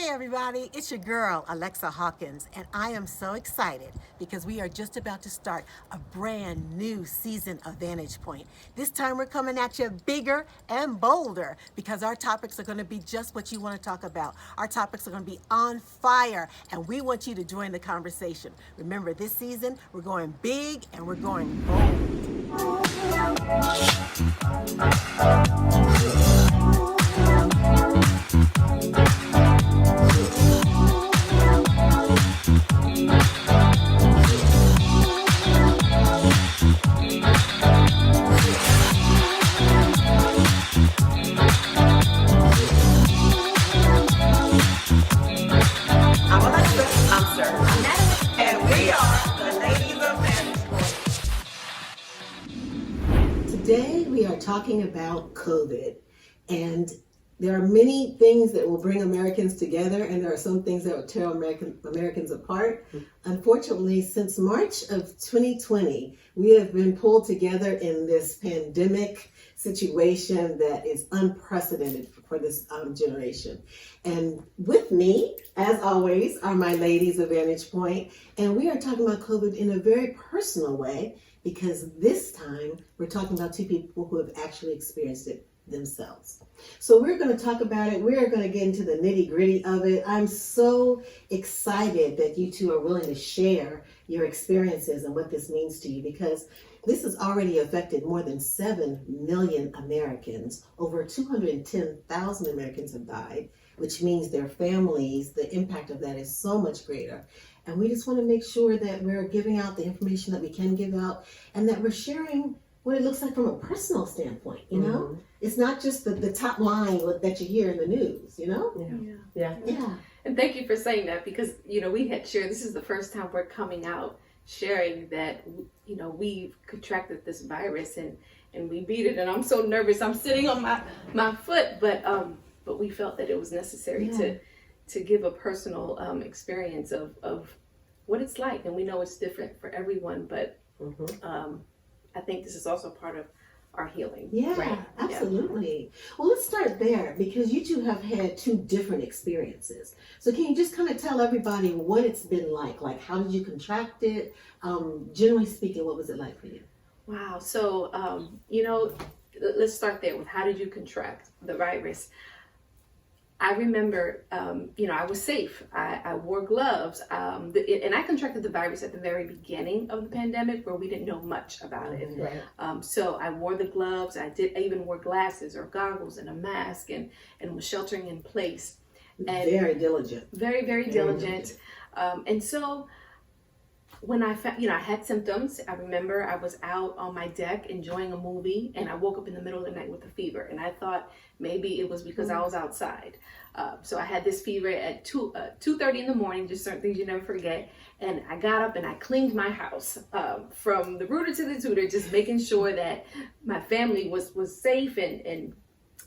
Hey everybody, it's your girl, Alexa Hawkins, and I am so excited because we are just about to start a brand new season of Vantage Point. This time we're coming at you bigger and bolder because our topics are going to be just what you want to talk about. Our topics are going to be on fire, and we want you to join the conversation. Remember, this season we're going big and we're going bold. I'm Alexa. I'm Serge. I'm Natalie. And we are the Ladies of Vantage. Today we are talking about COVID. And there are many things that will bring Americans together, and there are some things that will tear Americans apart. Unfortunately, since March of 2020, we have been pulled together in this pandemic situation that is unprecedented for this generation. And with me, as always, are my ladies of Vantage Point, and we are talking about COVID in a very personal way because this time we're talking about two people who have actually experienced it themselves. So we're going to talk about it. We're going to get into the nitty gritty of it. I'm so excited that you two are willing to share your experiences and what this means to you, because this has already affected more than 7 million Americans. Over 210,000 Americans have died, which means their families, the impact of that is so much greater. And we just want to make sure that we're giving out the information that we can give out and that we're sharing what it looks like from a personal standpoint, you know? Mm-hmm. It's not just the top line that you hear in the news, you know? Yeah. And thank you for saying that, because, we had shared, this is the first time we're coming out sharing that, we've contracted this virus and we beat it. And I'm so nervous. I'm sitting on my foot, but we felt that it was necessary to give a personal experience of what it's like. And we know it's different for everyone, but I think this is also part of our healing. Yeah, right? Absolutely. Yeah. Well, let's start there because you two have had two different experiences. So can you just kind of tell everybody what it's been like? Like, how did you contract it? Generally speaking, what was it like for you? Wow. So, let's start there with how did you contract the virus? I remember, I was safe. I wore gloves, and I contracted the virus at the very beginning of the pandemic where we didn't know much about it. Right. So I wore the gloves. I even wore glasses or goggles and a mask and was sheltering in place. And very diligent. Very, very diligent. And so when I had symptoms, I remember I was out on my deck enjoying a movie and I woke up in the middle of the night with a fever, and I thought maybe it was because I was outside. So I had this fever at 2:30 in the morning, just certain things you never forget. And I got up and I cleaned my house from the rooter to the tutor, just making sure that my family was safe, and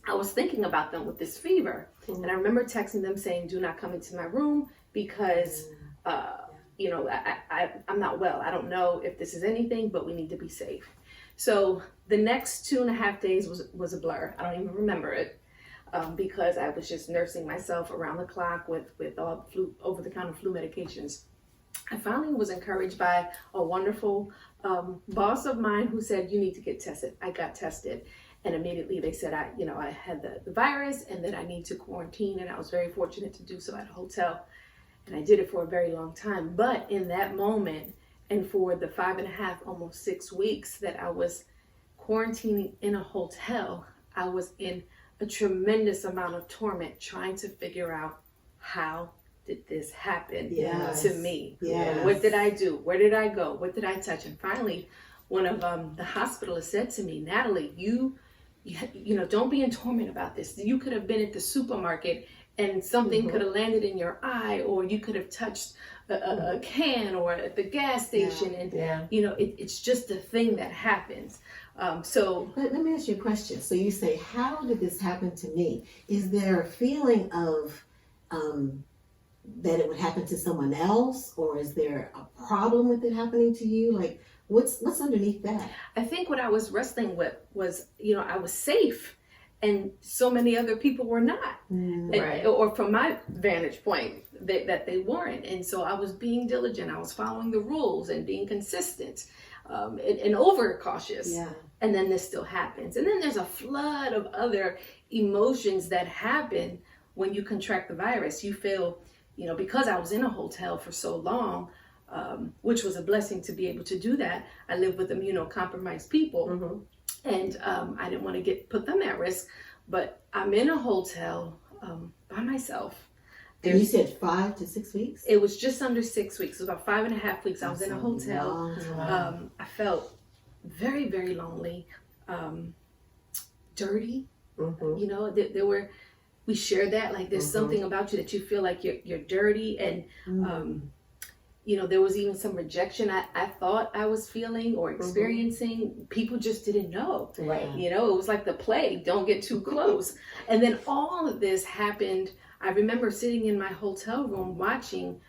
I was thinking about them with this fever. And I remember texting them saying, do not come into my room because I'm not well. I don't know if this is anything, but we need to be safe. So the next 2.5 days was a blur. I don't even remember it because I was just nursing myself around the clock with all over-the-counter flu medications. I finally was encouraged by a wonderful boss of mine who said, you need to get tested. I got tested. And immediately they said, I had the virus and that I need to quarantine. And I was very fortunate to do so at a hotel. And I did it for a very long time. But in that moment, and for the 5.5, almost 6 weeks that I was quarantining in a hotel, I was in a tremendous amount of torment trying to figure out, how did this happen to me? Yes. What did I do? Where did I go? What did I touch? And finally, one of the hospitalists said to me, Natalie, you don't be in torment about this. You could have been at the supermarket and something could have landed in your eye, or you could have touched a can or at the gas station. It's just a thing that happens. But let me ask you a question. So you say, how did this happen to me? Is there a feeling of that it would happen to someone else, or is there a problem with it happening to you? Like, what's underneath that? I think what I was wrestling with was, I was safe. and so many other people were not. Right. Or from my vantage point, that they weren't. And so I was being diligent. I was following the rules and being consistent, and over cautious. Yeah. And then this still happens. And then there's a flood of other emotions that happen when you contract the virus. You feel, because I was in a hotel for so long, which was a blessing to be able to do that. I live with immunocompromised people, and I didn't want to put them at risk. But I'm in a hotel by myself. And you said 5 to 6 weeks? It was just under 6 weeks. It was about 5.5 weeks. I was in a hotel. I felt very, very lonely, dirty. We shared that, like there's something about you that you feel like you're dirty, and there was even some rejection I thought I was feeling or experiencing. People just didn't know. Right. It was like the plague, don't get too close. And then all of this happened. I remember sitting in my hotel room watching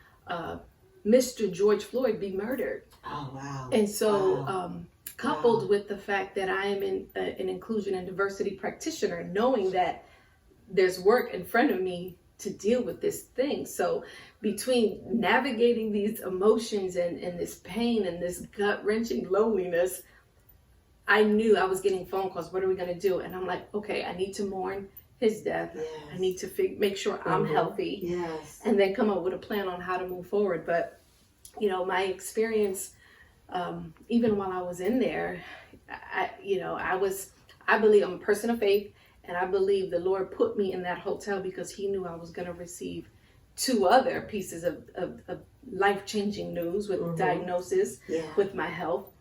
Mr. George Floyd be murdered. Oh, wow. And so coupled with the fact that I am an inclusion and diversity practitioner, knowing that there's work in front of me to deal with this thing. So between navigating these emotions and this pain and this gut-wrenching loneliness, I knew I was getting phone calls. What are we going to do? And I'm like, okay, I need to mourn his death. Yes. I need to make sure I'm healthy. Yes. And then come up with a plan on how to move forward. But, my experience, even while I was in there, I believe I'm a person of faith. And I believe the Lord put me in that hotel because he knew I was going to receive 2 other pieces of life-changing news with diagnosis, with my health.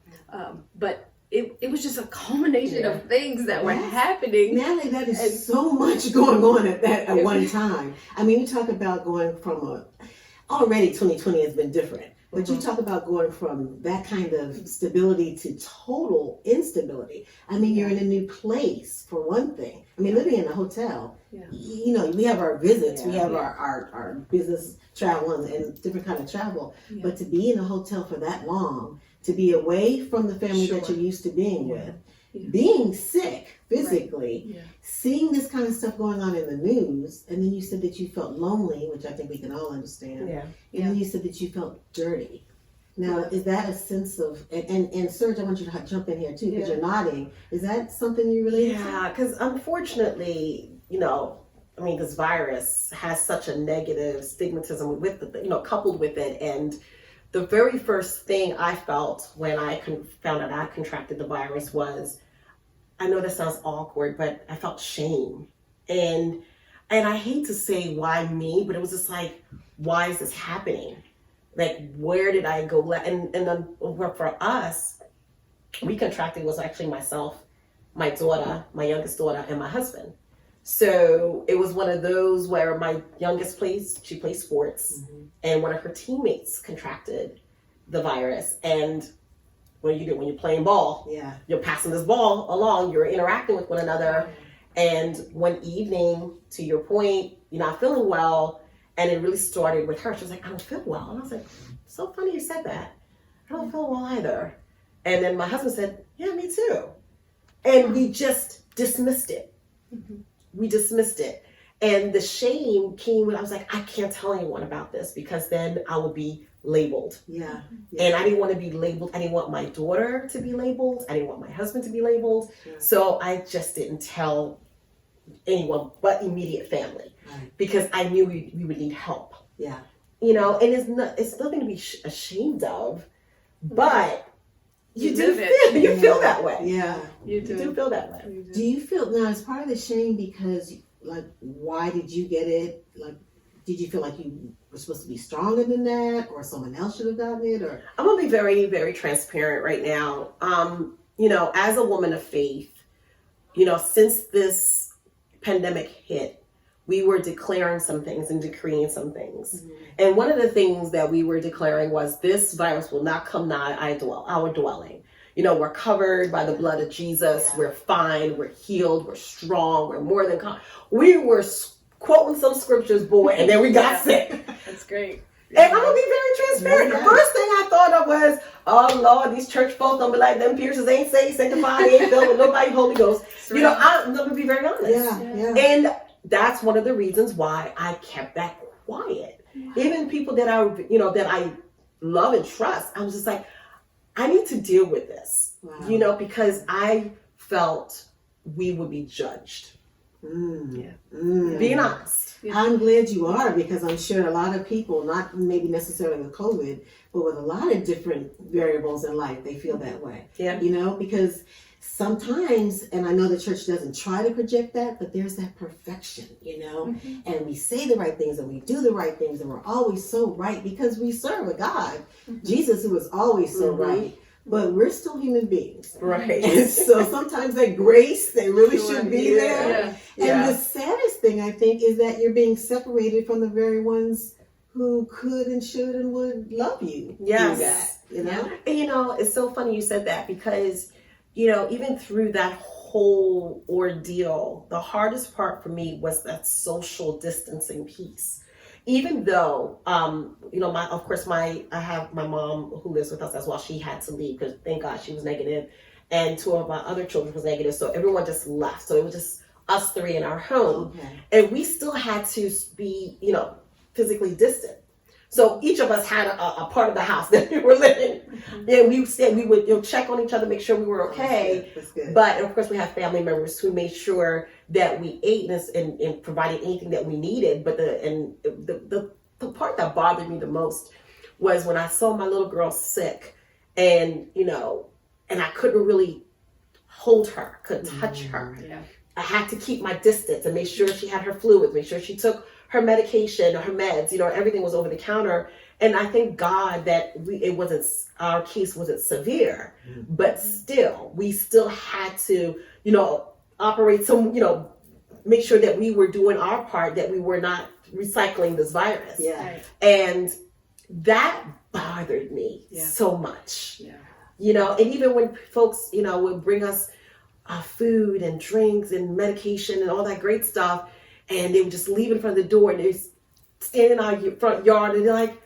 But it was just a culmination of things that were happening. Natalie, that is so much going on at one time. I mean, you talk about going from already 2020 has been different. But you talk about going from that kind of stability to total instability. I mean, you're in a new place, for one thing. I mean, living in a hotel, we have our visits, we have our business travel and different kind of travel. But to be in a hotel for that long, to be away from the family that you're used to being with, being sick physically, seeing this kind of stuff going on in the news, and then you said that you felt lonely, which I think we can all understand. And then you said that you felt dirty. Now, is that a sense of, and Serge, I want you to jump in here too, because you're nodding. Is that something you relate to? Yeah, because unfortunately, this virus has such a negative stigmatism with it, coupled with it. And the very first thing I felt when I found out I contracted the virus was, I know this sounds awkward, but I felt shame. And I hate to say why me, but it was just like, why is this happening? Like, where did I go? And then for us, we contracted was actually myself, my daughter, my youngest daughter, and my husband. So it was one of those where my youngest she plays sports, and one of her teammates contracted the virus. And what do you do when you're playing ball? You're passing this ball along, you're interacting with one another. And one evening, to your point, you're not feeling well. And it really started with her. She was like, I don't feel well. And I was like, so funny you said that. I don't feel well either. And then my husband said, yeah, me too. And we just dismissed it. We dismissed it. And the shame came when I was like, I can't tell anyone about this because then I will be labeled. And I didn't want to be labeled. I didn't want my daughter to be labeled. I didn't want my husband to be labeled. So I just didn't tell anyone but immediate family because I knew we would need help. And it's nothing to be ashamed of, but you feel that way. You do feel that way. Do you feel now as part of the shame because why did you get it? Did you feel like you were supposed to be stronger than that, or someone else should have gotten it? Or I'm gonna be very, very transparent right now. As a woman of faith, since this pandemic hit, we were declaring some things and decreeing some things. And one of the things that we were declaring was this virus will not come nigh our dwelling. We're covered by the blood of Jesus. We're fine. We're healed. We're strong. We're more than we were quoting some scriptures, boy, and then we got sick. That's great. And I'm gonna be very transparent. Yeah. The first thing I thought of was, oh Lord, these church folks gonna be like, them Pierces ain't saved, sanctified, ain't filled with nobody Holy Ghost. You know, I'm gonna be very honest. Yeah. And that's one of the reasons why I kept that quiet. Even people that I love and trust, I was just like, I need to deal with this. Wow. Because I felt we would be judged. Being honest. I'm glad you are, because I'm sure a lot of people, not maybe necessarily with COVID, but with a lot of different variables in life, they feel that way. Yeah. Because sometimes, and I know the church doesn't try to project that, but there's that perfection, and we say the right things and we do the right things and we're always so right because we serve a God, Jesus, who is always so right. But we're still human beings. Right. And so sometimes that grace, they really should be there. Yeah. And the saddest thing, I think, is that you're being separated from the very ones who could and should and would love you. Yes. through that, And it's so funny you said that because, even through that whole ordeal, the hardest part for me was that social distancing piece. Even though, I have my mom who lives with us as well. She had to leave because thank God she was negative, and two of my other children was negative. So everyone just left. So it was just us three in our home, and we still had to be, physically distant. So each of us had a part of the house that we were living. And we would check on each other, make sure we were okay. That's good. But of course we have family members who made sure that we ate and provided anything that we needed. But the part that bothered me the most was when I saw my little girl sick, and and I couldn't really hold her, couldn't touch her. Yeah. I had to keep my distance and make sure she had her fluids, make sure she took her medication or her meds, everything was over the counter. And I thank God that our case wasn't severe, but still, we still had to, operate some, make sure that we were doing our part, that we were not recycling this virus. Yeah. Right. And that bothered me so much. Yeah. And even when folks, would bring us food and drinks and medication and all that great stuff, and they would just leave in front of the door, and they're standing in our front yard, and they're like,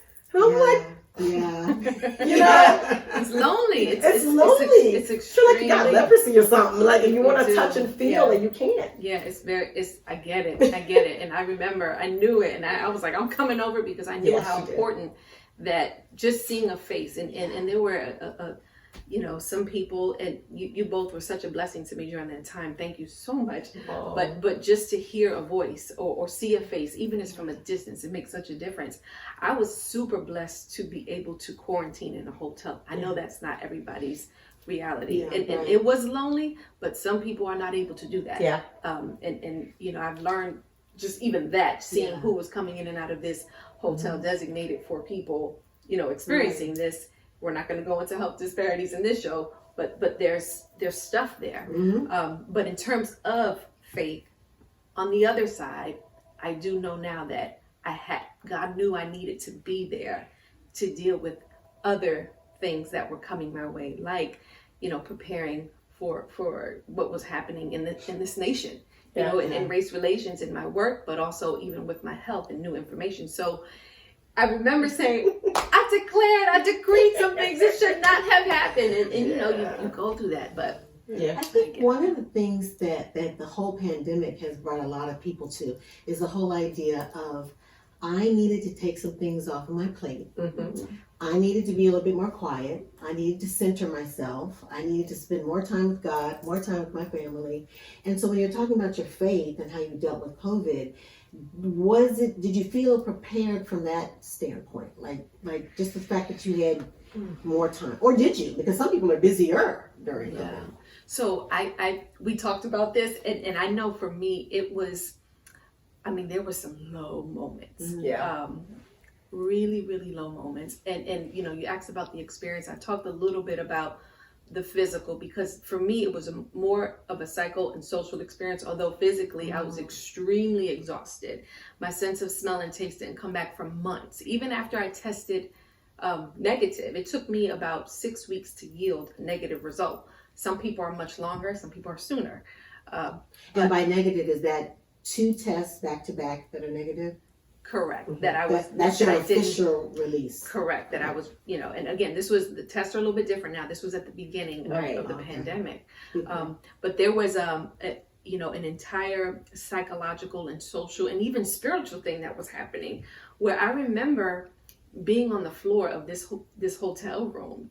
It's lonely. It's lonely. It's extremely. Feel like you got leprosy or something, and you want to touch and feel, and you can't. Yeah, I get it. And I remember, I knew it, and I was like, I'm coming over because I knew how important that just seeing a face, and there were some people, and you both were such a blessing to me during that time. Thank you so much. Oh. But just to hear a voice or see a face, even if it's from a distance, it makes such a difference. I was super blessed to be able to quarantine in a hotel. I know that's not everybody's reality, and it was lonely, but some people are not able to do that. Yeah. And I've learned just even that, seeing who was coming in and out of this hotel designated for people, experiencing this. We're not going to go into health disparities in this show, but there's stuff there. But in terms of faith, on the other side, I do know now that God knew I needed to be there to deal with other things that were coming my way, like preparing for what was happening in this nation, in race relations in my work, but also even with my health and new information. So I remember saying, I decreed some things that should not have happened. And you go through that, but I think one of the things that the whole pandemic has brought a lot of people to is the whole idea of, I needed to take some things off of my plate. I needed to be a little bit more quiet. I needed to center myself. I needed to spend more time with God, more time with my family. And so when you're talking about your faith and how you dealt with COVID, did you feel prepared from that standpoint? Like just the fact that you had more time, or did you? Because some people are busier during COVID. So we talked about this, and I know for me it was, there were some low moments. Really, really low moments. And you asked about the experience. I talked a little bit about the physical, because for me it was more of a psycho and social experience, although physically I was extremely exhausted. My sense of smell and taste didn't come back for months. Even after I tested negative, it took me about 6 weeks to yield a negative result. Some people are much longer, some people are sooner. And by negative, is that 2 tests back to back that are negative? Correct. That I was. That's that your I didn't- official release. Correct. That I was, and again, the tests are a little bit different now. This was at the beginning of the pandemic. But there was, an entire psychological and social and even spiritual thing that was happening where I remember being on the floor of this hotel room,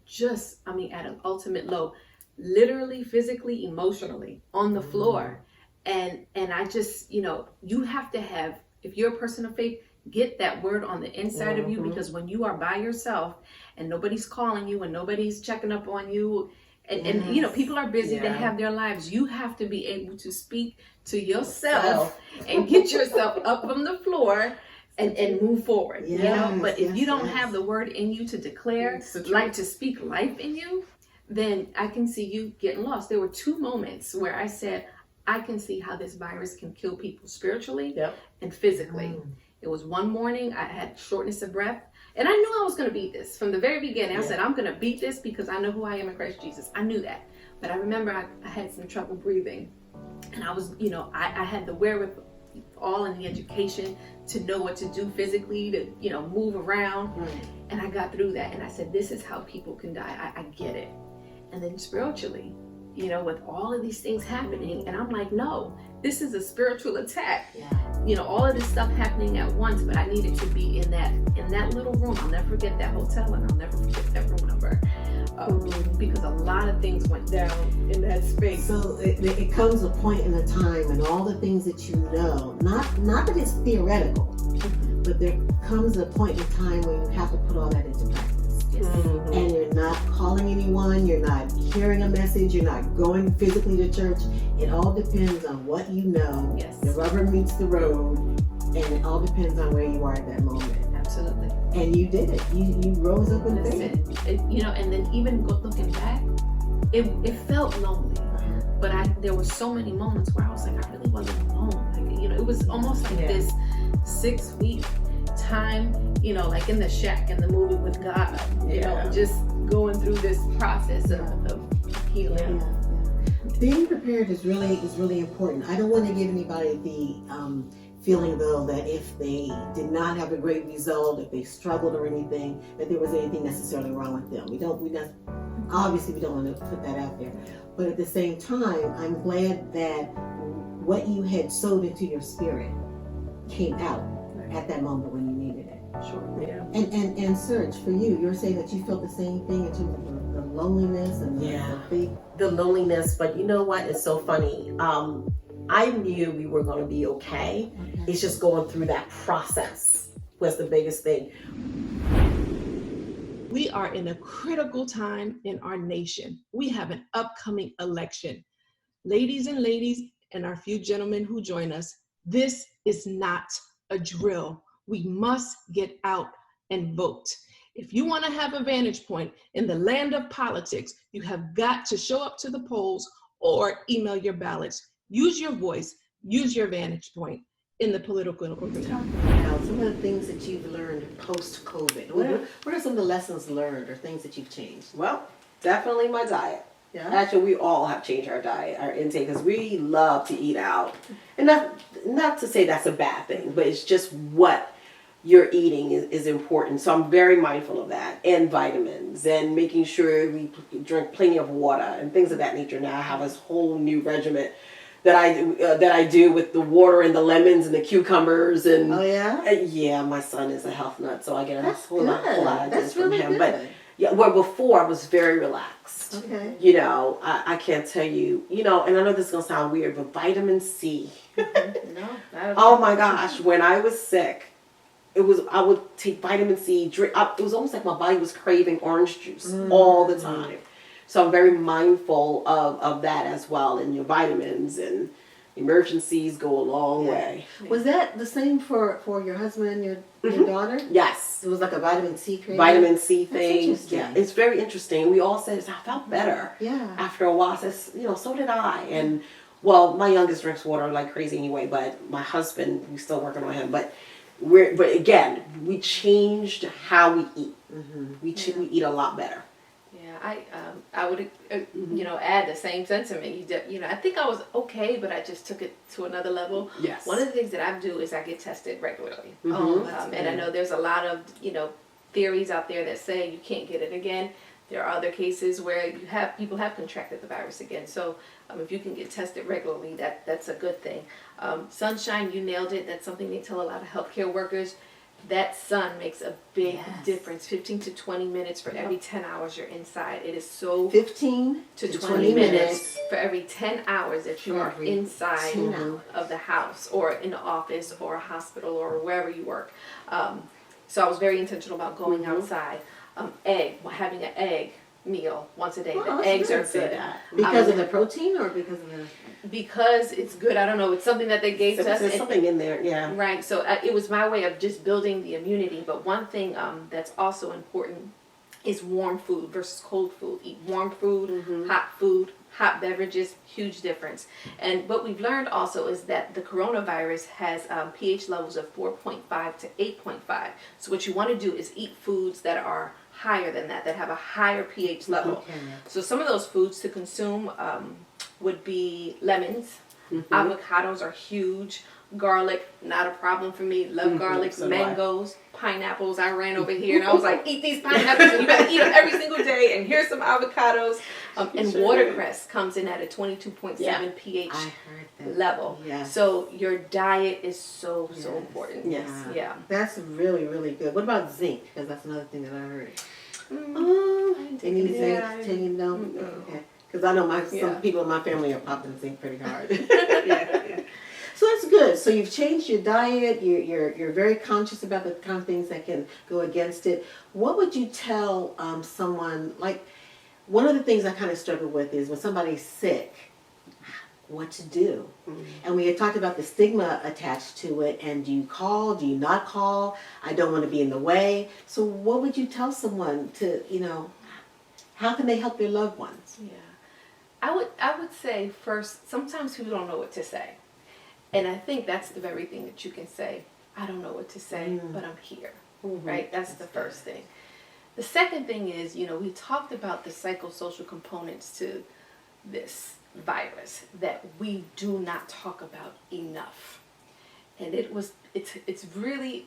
at an ultimate low, literally, physically, emotionally on the floor. And I just, you have to have, if you're a person of faith, get that word on the inside of you, because when you are by yourself and nobody's calling you and nobody's checking up on you, and people are busy, they have their lives, you have to be able to speak to yourself and get yourself up from the floor and move forward. But if you don't have the word in you to declare, like to speak life in you, then I can see you getting lost. There were 2 moments where I said, I can see how this virus can kill people spiritually and physically. It was one morning, I had shortness of breath, and I knew I was going to beat this from the very beginning. I said, I'm going to beat this because I know who I am in Christ Jesus. I knew that. But I remember I had some trouble breathing, and I was, I had the wherewithal and the education to know what to do physically, to, move around. And I got through that, and I said, this is how people can die. I get it. And then spiritually, with all of these things happening, and I'm like, no, this is a spiritual attack. All of this stuff happening at once, but I needed to be in that little room. I'll never forget that hotel, and I'll never forget that room number, because a lot of things went down in that space. So it comes a point in a time, and all the things that not that it's theoretical, but there comes a point in time where you have to put all that into practice. And you're not calling anyone, you're not hearing a message, you're not going physically to church. It all depends on what you know. The rubber meets the road, and it all depends on where you are at that moment. Absolutely. And you did it. You rose up in faith. And then even looking back, it felt lonely. But there were so many moments where I was like, I really wasn't alone. It was almost like this 6-week time, like in the shack in the movie with God, just going through this process of healing. Being prepared is really important. I don't want to give anybody the feeling though that if they did not have a great result, if they struggled or anything, that there was anything necessarily wrong with them. We don't want to put that out there. But at the same time, I'm glad that what you had sowed into your spirit came out at that moment when you needed it. Sure. Yeah. And Serge, for you, you're saying that you felt the same thing in terms of the loneliness and the loneliness. But you know what? It's so funny. I knew we were going to be okay. It's just going through that process was the biggest thing. We are in a critical time in our nation. We have an upcoming election. Ladies, and our few gentlemen who join us, this is not a drill. We must get out and vote. If you want to have a vantage point in the land of politics, you have got to show up to the polls or email your ballots. Use your voice, use your vantage point in the political arena. Some of the things that you've learned post-COVID. What are some of the lessons learned or things that you've changed? Well, definitely my diet. Actually, we all have changed our diet, our intake, because we love to eat out. And not to say that's a bad thing, but it's just what you're eating is important. So I'm very mindful of that, and vitamins, and making sure we drink plenty of water and things of that nature. Now I have this whole new regimen that I do with the water and the lemons and the cucumbers and my son is a health nut, so I get a whole lot of this from him. But before I was very relaxed. Okay. I can't tell you, and I know this is gonna sound weird, but vitamin C. Oh my gosh, when I was sick, I would take vitamin C, drink. It was almost like my body was craving orange juice all the time. So I'm very mindful of that as well, and your vitamins and emergencies go a long way. Was that the same for your husband and your daughter? Yes. It was like a vitamin C craving? Vitamin C thing. That's Yeah, it's very interesting. We all said, I felt better. Yeah. After a while, I said, so did I. And well, my youngest drinks water like crazy anyway, but my husband, we're still working on him. But again, we changed how we eat. We eat a lot better. Yeah, I would add the same sentiment. I think I was okay, but I just took it to another level. Yes. One of the things that I do is I get tested regularly. Mm-hmm. And I know there's a lot of theories out there that say you can't get it again. There are other cases where people have contracted the virus again. So if you can get tested regularly, that's a good thing. Sunshine, you nailed it. That's something they tell a lot of healthcare workers. That sun makes a big difference. 15 to 20 minutes for every 10 hours you're inside. It is so 15 to 20 minutes for every 10 hours that you are Every inside 10 hours. of the house or in the office or a hospital or wherever you work. So I was very intentional about going outside. Having an egg meal once a day. Oh, The that's eggs are good. Say good. that. because of the protein or because of the Because it's good. I don't know. It's something that they gave to us. There's and- something in there, yeah. Right. So it was my way of just building the immunity. But one thing that's also important is warm food versus cold food. Eat warm food, hot beverages, huge difference. And what we've learned also is that the coronavirus has pH levels of 4.5 to 8.5. So what you want to do is eat foods that are higher than that have a higher pH level. Okay. So some of those foods to consume would be lemons. Avocados are huge. Garlic, not a problem for me. Love garlic. So do I. Mangoes, pineapples. I ran over here and I was like, eat these pineapples and you gotta eat them every single day. And here's some avocados. And watercress comes in at a 22.7 pH I heard that. level. Yes. So your diet is so important. Yes. Yeah. That's really, really good. What about zinc? Because that's another thing that I heard. Any zinc? Taking down? Okay. Because I know some people in my family are popping zinc pretty hard. Yeah. So that's good. So you've changed your diet. You're very conscious about the kind of things that can go against it. What would you tell someone? Like, one of the things I kind of struggle with is when somebody's sick, what to do. And we had talked about the stigma attached to it. And do you call? Do you not call? I don't want to be in the way. So what would you tell someone to, how can they help their loved ones? Yeah. I would say first, sometimes people don't know what to say. And I think that's the very thing that you can say. I don't know what to say, but I'm here. Right? That's the first thing. The second thing is, we talked about the psychosocial components to this virus that we do not talk about enough. And it's really,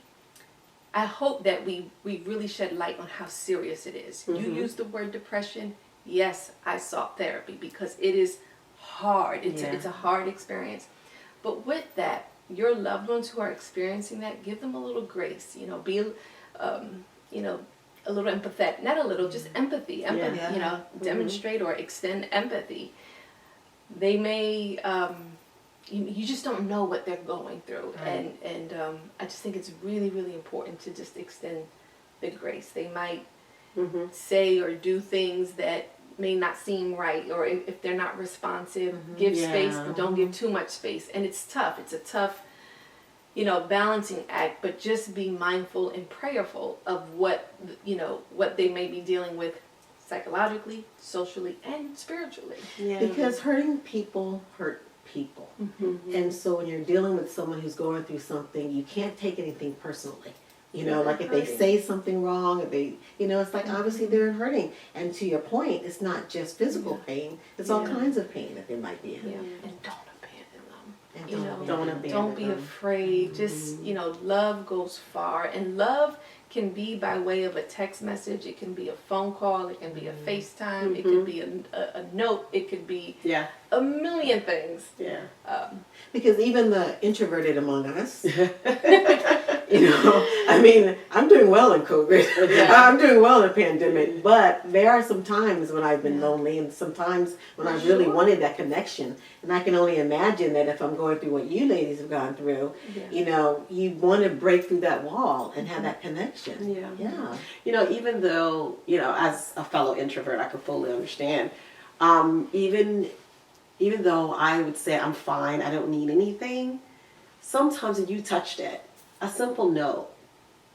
I hope that we really shed light on how serious it is. You use the word depression. Yes, I sought therapy because it is hard. It's a hard experience. But with that, your loved ones who are experiencing that, give them a little grace. Be, a little empathetic. Not a little, just empathy. Demonstrate or extend empathy. They may, you just don't know what they're going through. Right. And I just think it's really, really important to just extend the grace. They might say or do things that may not seem right, or if they're not responsive, give space, but don't give too much space. And it's tough. It's a tough, balancing act, but just be mindful and prayerful of what they may be dealing with psychologically, socially, and spiritually. Yeah. Because hurting people hurt people. And so when you're dealing with someone who's going through something, you can't take anything personally. Like if they say something wrong, if they, it's like obviously they're hurting. And to your point, it's not just physical pain, it's all kinds of pain that they might be in. Yeah. And don't abandon them. And Don't be afraid. Just, love goes far. And love can be by way of a text message. It can be a phone call. It can be a FaceTime. It could be a note. It could be a million things. Yeah. Because even the introverted among us, I mean, I'm doing well in COVID. I'm doing well in the pandemic, but there are some times when I've been lonely and sometimes when I really wanted that connection. And I can only imagine that if I'm going through what you ladies have gone through, you want to break through that wall and have that connection. Yeah. Even though, as a fellow introvert, I could fully understand, even though I would say I'm fine, I don't need anything, sometimes when you touched it, a simple note,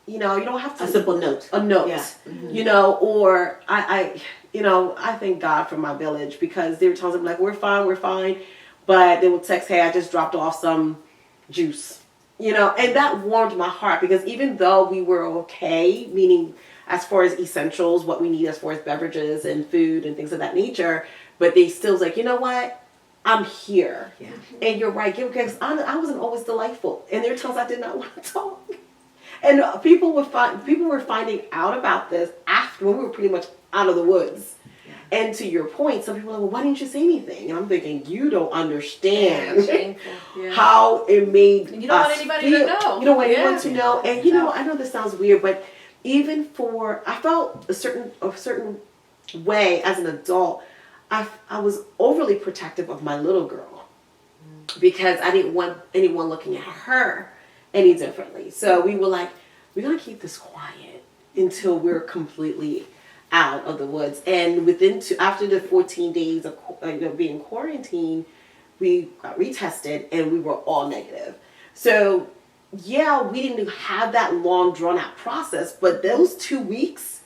you don't have to. A simple note. A note. Yeah. Or I thank God for my village, because there were times I'm like, we're fine. But they will text, hey, I just dropped off some juice. You know, and that warmed my heart because even though we were okay, meaning as far as essentials, what we need as far as beverages and food and things of that nature, but they still was like, you know what? I'm here. Yeah. And you're right, because I wasn't always delightful. And there were times I did not want to talk. And people were finding out about this after when we were pretty much out of the woods. And to your point, some people are like, well, why didn't you say anything? And I'm thinking, you don't understand how it made you don't want anybody to know. You don't want anyone to know. And you know, I know this sounds weird, but even I felt a certain way as an adult. I was overly protective of my little girl because I didn't want anyone looking at her any differently. So we were like, we're gonna keep this quiet until we're completely out of the woods. And after the 14 days of being quarantined, we got retested and we were all negative. So yeah, we didn't have that long drawn out process, but those 2 weeks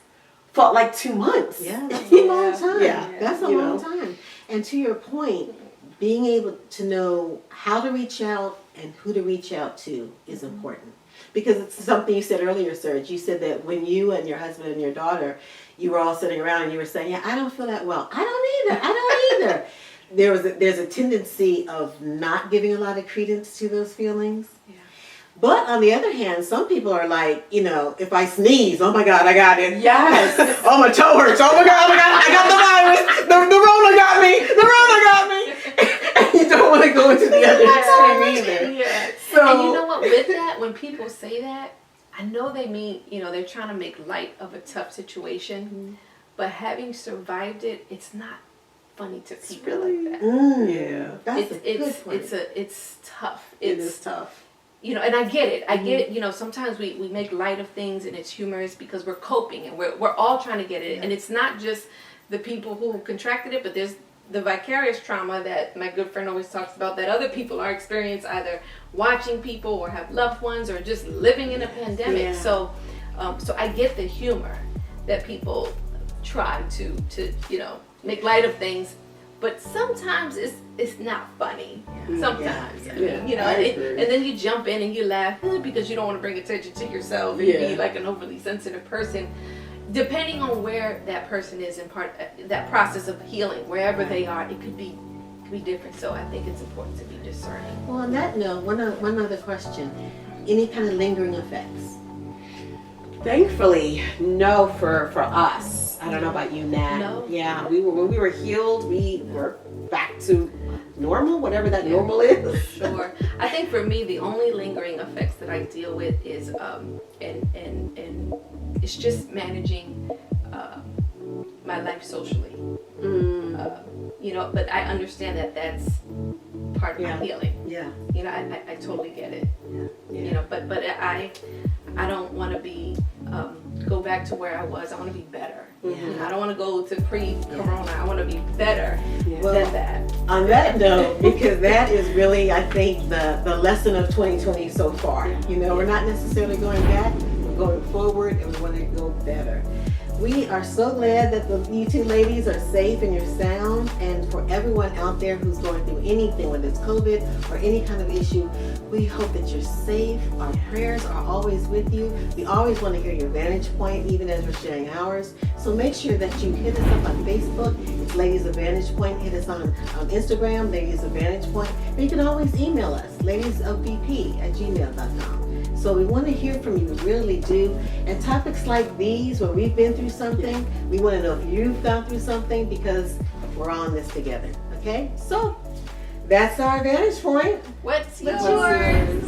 felt like 2 months. Yeah, that's a long time. Yeah. That's a long time. And to your point, being able to know how to reach out and who to reach out to is important. Because it's something you said earlier, Serge. You said that when you and your husband and your daughter, you were all sitting around and you were saying, yeah, I don't feel that well. I don't either. There's a tendency of not giving a lot of credence to those feelings. Yeah. But on the other hand, some people are like, you know, if I sneeze, oh my God, I got it. Yes. Oh, my toe hurts. Oh my God, I got the virus. The Rona got me. The Rona got me. And you don't want to go into the other extreme either. Yeah. So, and you know what? With that, when people say that, I know they mean, you know, they're trying to make light of a tough situation. But having survived it, it's not funny to people like that. Yeah. That's a good point. It's tough. It is tough. You know, and I get it. I get it. You know, sometimes we make light of things and it's humorous because we're coping and we're all trying to get it. Yeah. And it's not just the people who contracted it, but there's the vicarious trauma that my good friend always talks about that other people are experiencing, either watching people or have loved ones or just living in a pandemic. Yeah. So I get the humor that people try to you know, make light of things. But sometimes it's not funny. Sometimes, Yeah. you know, and then you jump in and you laugh because you don't want to bring attention to yourself and be like an overly sensitive person. Depending on where that person is in that process of healing, wherever they are, it could be different. So I think it's important to be discerning. well, on that note, one other question. Any kind of lingering effects? Thankfully, no for us. I don't know about you, Nat. No. Yeah, when we were healed, we were back to normal, whatever that normal is. Sure. I think for me, the only lingering effects that I deal with is and it's just managing my life socially. You know, but I understand that that's part of my healing. Yeah. You know, I totally get it. You know, but I don't want to be go back to where I was. I want to be better. I don't want to go to pre-corona. I want to be better than that. On that note, because that is really, I think, the lesson of 2020 so far. You know, we're not necessarily going back. We're going forward, and we want to go better. We are so glad that you two ladies are safe and you're sound. And for everyone out there who's going through anything, whether it's COVID or any kind of issue, we hope that you're safe. Our prayers are always with you. We always want to hear your vantage point, even as we're sharing ours. So make sure that you hit us up on Facebook. It's Ladies of Vantage Point. Hit us on Instagram, Ladies of Vantage Point. Or you can always email us, ladiesofvp@gmail.com. So we want to hear from you, we really do. And topics like these, where we've been through something, we want to know if you've gone through something, because we're on this together, okay? So that's our vantage point. What's What's yours? yours?